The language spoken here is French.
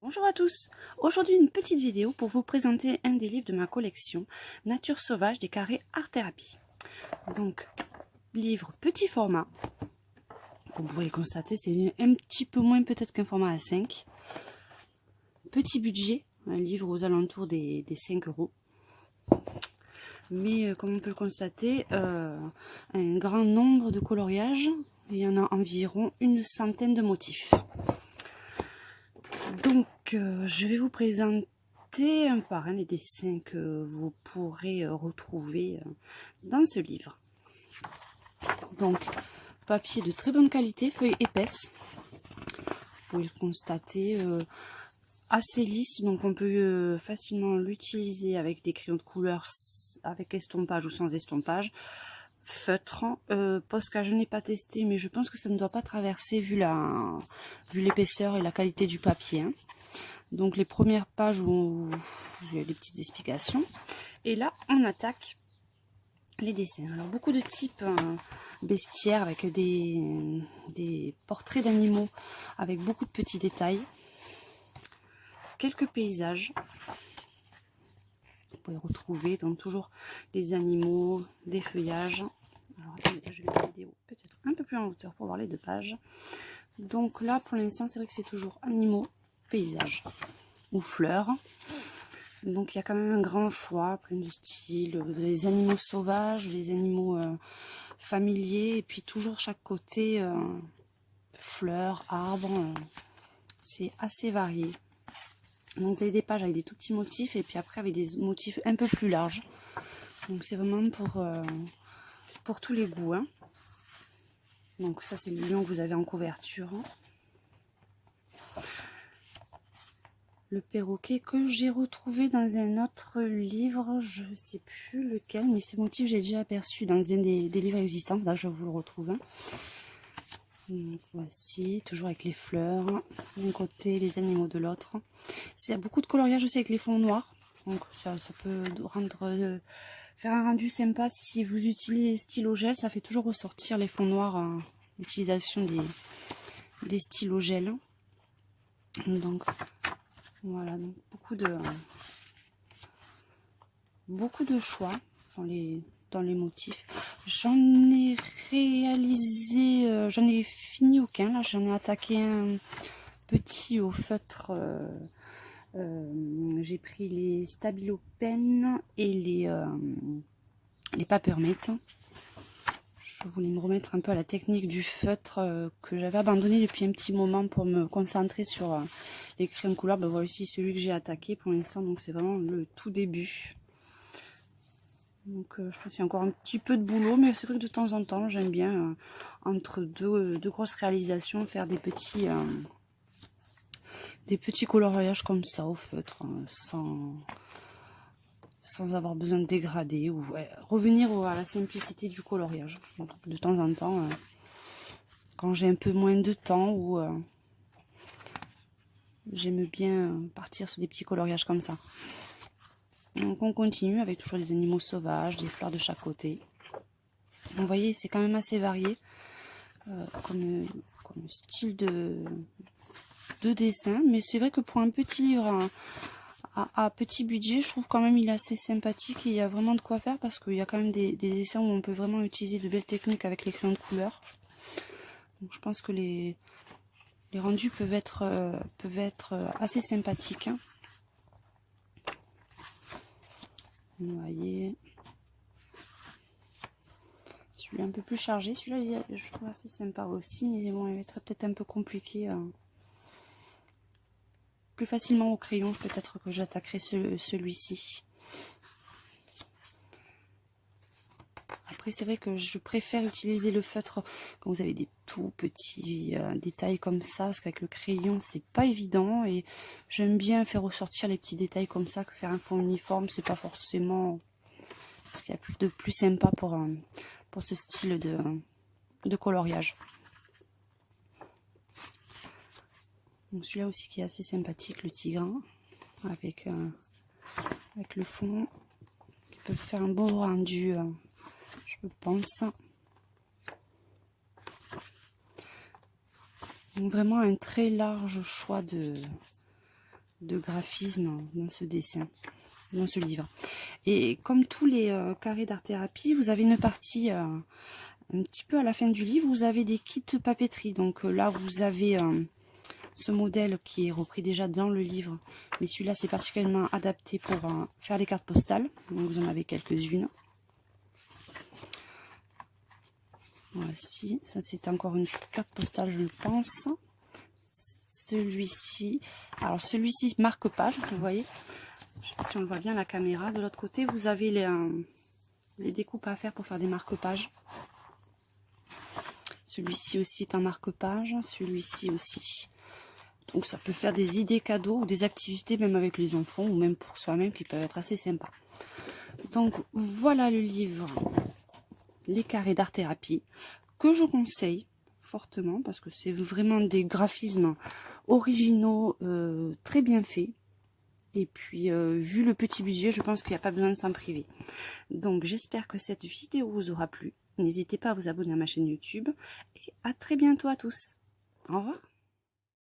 Bonjour à tous, aujourd'hui une petite vidéo pour vous présenter un des livres de ma collection, Nature sauvage des carrés art thérapie. Donc, livre petit format, comme vous pouvez le constater, c'est un petit peu moins peut-être qu'un format A5. Petit budget, un livre aux alentours des 5 euros. Mais comme on peut le constater, un grand nombre de coloriages, il y en a environ une centaine de motifs. Donc, je vais vous présenter un par un les dessins que vous pourrez retrouver dans ce livre. Donc, papier de très bonne qualité, feuille épaisse. Vous pouvez le constater, assez lisse, donc on peut facilement l'utiliser avec des crayons de couleur, avec estompage ou sans estompage. Feutre, Posca je n'ai pas testé, mais je pense que ça ne doit pas traverser vu l'épaisseur et la qualité du papier. Hein. Donc les premières pages où il y a des petites explications. Et là, on attaque les dessins. Alors beaucoup de types bestiaires avec des portraits d'animaux avec beaucoup de petits détails. Quelques paysages. Vous pouvez retrouver donc toujours des animaux, des feuillages. Alors attendez, je vais la vidéo peut-être un peu plus en hauteur pour voir les deux pages. Donc là, pour l'instant, c'est vrai que c'est toujours animaux, paysages ou fleurs. Donc il y a quand même un grand choix, plein de styles. Vous avez les animaux sauvages, les animaux familiers, et puis toujours chaque côté fleurs, arbres. C'est assez varié. Donc vous avez des pages avec des tout petits motifs et puis après avec des motifs un peu plus larges. Donc c'est vraiment pour tous les goûts. Hein. Donc ça c'est le lion que vous avez en couverture. Le perroquet que j'ai retrouvé dans un autre livre, je ne sais plus lequel, mais ces motifs j'ai déjà aperçu dans un des livres existants. Là je vous le retrouve. Hein. Donc, voici, toujours avec les fleurs d'un côté, les animaux de l'autre. Il y a beaucoup de coloriage aussi avec les fonds noirs. Donc ça peut rendre, faire un rendu sympa si vous utilisez les stylos gel. Ça fait toujours ressortir les fonds noirs, l'utilisation des stylos gel. Donc voilà, donc beaucoup de choix dans les motifs. J'en ai réalisé, j'en ai fini aucun. Là, j'en ai attaqué un petit au feutre. J'ai pris les Stabilo Pen et les Papermate. Je voulais me remettre un peu à la technique du feutre que j'avais abandonné depuis un petit moment pour me concentrer sur les crayons de couleur. Ben, voilà ici celui que j'ai attaqué pour l'instant, donc c'est vraiment le tout début. Donc je pense qu'il y a encore un petit peu de boulot, mais c'est vrai que de temps en temps j'aime bien entre deux grosses réalisations faire des petits coloriages comme ça au feutre, sans avoir besoin de dégrader ou revenir à la simplicité du coloriage. Donc, de temps en temps, quand j'ai un peu moins de temps ou j'aime bien partir sur des petits coloriages comme ça. Donc on continue avec toujours des animaux sauvages, des fleurs de chaque côté. Vous voyez, c'est quand même assez varié comme style de dessin, mais c'est vrai que pour un petit livre à petit budget, je trouve quand même il est assez sympathique et il y a vraiment de quoi faire parce qu'il y a quand même des dessins où on peut vraiment utiliser de belles techniques avec les crayons de couleur. Donc je pense que les rendus peuvent être assez sympathiques. Hein. Vous voyez, celui-là un peu plus chargé, celui-là je trouve assez sympa aussi, mais bon, il va être peut-être un peu compliqué. Plus facilement au crayon, peut-être que j'attaquerai celui-ci. Après, c'est vrai que je préfère utiliser le feutre quand vous avez des tout petits détails comme ça, parce qu'avec le crayon, c'est pas évident. Et j'aime bien faire ressortir les petits détails comme ça, que faire un fond uniforme, c'est pas forcément ce qu'il y a de plus sympa pour ce style de coloriage. Donc celui-là aussi qui est assez sympathique, le tigre, avec le fond, qui peut faire un beau rendu, je pense. Donc vraiment un très large choix de de graphisme dans ce dessin, dans ce livre. Et comme tous les carrés d'art-thérapie, vous avez une partie un petit peu à la fin du livre, vous avez des kits papeterie. Donc là, vous avez ce modèle qui est repris déjà dans le livre, mais celui-là, c'est particulièrement adapté pour faire des cartes postales. Donc vous en avez quelques-unes. Voici, ça c'est encore une carte postale, je pense. Celui-ci, alors celui-ci marque-page, vous voyez. Je sais pas si on le voit bien à la caméra. De l'autre côté, vous avez les découpes à faire pour faire des marque-pages. Celui-ci aussi est un marque-page, celui-ci aussi. Donc ça peut faire des idées cadeaux ou des activités même avec les enfants ou même pour soi-même qui peuvent être assez sympas. Donc voilà le livre Les carrés d'art-thérapie que je conseille fortement parce que c'est vraiment des graphismes originaux, très bien faits. Et puis, vu le petit budget, je pense qu'il n'y a pas besoin de s'en priver. Donc, j'espère que cette vidéo vous aura plu. N'hésitez pas à vous abonner à ma chaîne YouTube. Et à très bientôt à tous. Au revoir.